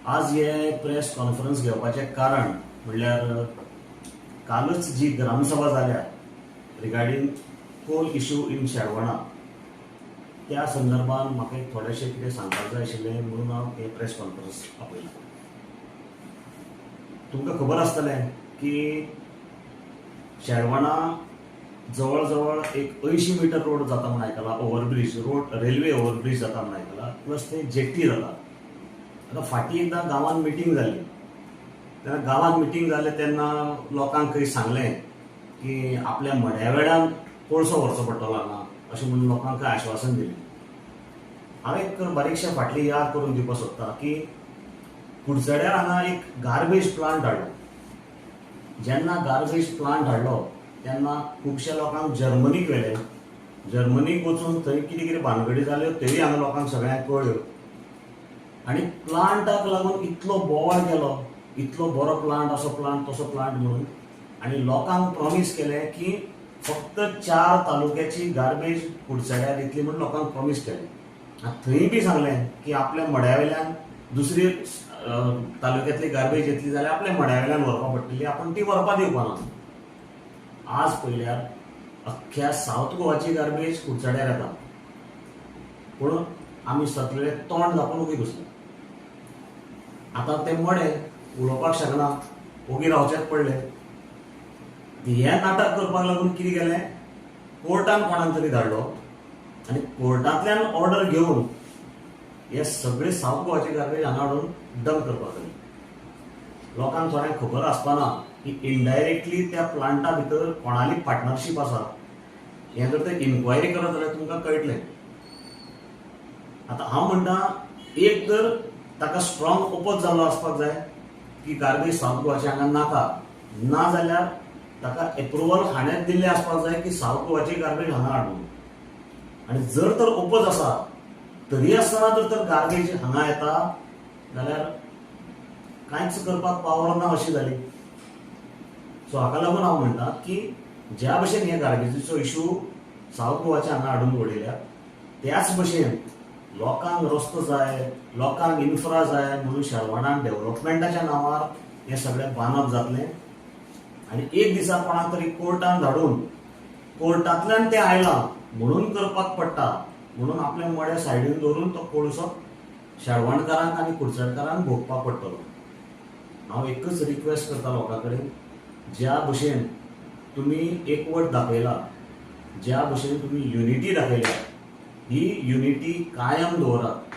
आज हे press conference घेवपाचें कारण म्हणल्यार कालच जी ग्रामसभा जाल्या रिगार्डिंग कोल इश्यू इन शेळवणा त्या संदर्भात म्हाका एक थोडेशें कितें सांगपाक जाय आशिल्लें म्हणून हांव हे प्रेस कॉन्फरन्स आपयलां. तुमकां खबर आसतलें की शेळवणा जवळ जवळ एक 80 मीटर रोड जाता म्हणून आयकलां, ओव्हरब्रिज रोड, रेल्वे ओव्हरब्रिज जाता म्हणून आयकलां, प्लस थंय जेट्टी जाता. आता फाटीं एकदां गांवांत मिटींग जाल्ली, तेन्ना गांवांत मिटींग जालें तेन्ना लोकांक खंय सांगलें की आपल्या मड्या वेळान कोळसो व्हरचो पडटलो हांगा अशें म्हणून लोकांक आश्वासन दिलें. हांव एक बारीकशें फाटली याद करून दिवपाक सोदतां की कुडचड्यार हांगा एक गार्बेज प्लांट हाडलो. जेन्ना गार्बेज प्लांट हाडलो तेन्ना खुबशे लोकांक जर्मनीक व्हेले. जर्मनीक वचून थंय कितें कितें भानगडी जाल्यो तेवूय हांगा लोकांक सगळ्यांक कळ्ळ्यो. आनी प्लांटाक लागून इतलो बोवाळ केलो, इतलो बरो प्लांट, असो प्लांट तसो प्लांट म्हणून, आनी लोकांक प्रॉमीस केलें की फक्त 4 तालुक्याची गार्बेज कुडचड्यार येतली म्हणून लोकांक प्रॉमीस केलें. थंय बी सांगलें की आपल्या मड्या वयल्यान दुसरी तालुक्यांतली गार्बेज येतली जाल्यार आपल्या मड्या वयल्यान व्हरपा पडटली, आपूण ती व्हरपा दिवपा ना. आज पळयल्यार अख्ख्या सावथ गोवाची गार्बेज कुडचड्यार येता, पूण आमी सगळे तोंड धांपून उबी बसले. आतां ते मडे उलोवपाक शकना, ओगी रावचेच पडले. हे नाटक करपाक लागून कितें केलें, कोर्टान कोणाक तरी धाडलो आनी कोर्टांतल्यान ऑर्डर घेवन हे सगळे सावथ गोवाची गार्बेज हांगा हाडून डंप करपाक लागली. लोकांक थोड्यांक खबर आसपाना की इनडायरेक्टली त्या प्लांटा भितर कोणाली पार्टनरशीप आसा. हें जर तर इन्क्वायरी करत जाल्यार तुमकां कळटलें. आतां हांव म्हणटा, एक तर ताका स्ट्रॉंग ओपोज जाल्लो आसपाक जाय की गार्बेज सावथ गोवाची हांगा नाका, ना जाल्यार ताका एप्रुवल हाणेंच दिल्लें आसपाक जाय की सावथ गोवाची गार्बेज हांगा हाडून. आनी जर तर ओपोज आसा तरी आसतना जर तर गार्बेज हांगा येता जाल्यार कांयच करपाक पावर ना अशी जाली. सो हाका लागून हांव म्हणटा की ज्या भशेन हे गार्बेजीचो इश्यू सावथ गोवाच्या हांगा हाडून उडयल्या, त्याच भशेन लोकांक रस्तो जाय, लोकांक इन्फ्रा जाय म्हणून शेळवणान डेव्हलपमेंटाच्या नांवार हें सगळें बांदप जातलें. आनी एक दिसा कोणाक तरी कोर्टान धाडून कोर्टांतल्यान तें आयलां म्हणून करपाक पडटा म्हणून आपले मडे सायडीन दवरून तो कोळसो शेळवणकारांक आनी कुडचडकारांक भोगपाक पडटलो. हांव एकच रिक्वेस्ट करता लोकां कडेन, ज्या भशेन तुमी एकवट दाखयला, ज्या भशेन तुमी युनिटी दाखयल्या, ही युनिटी कायम दवरात.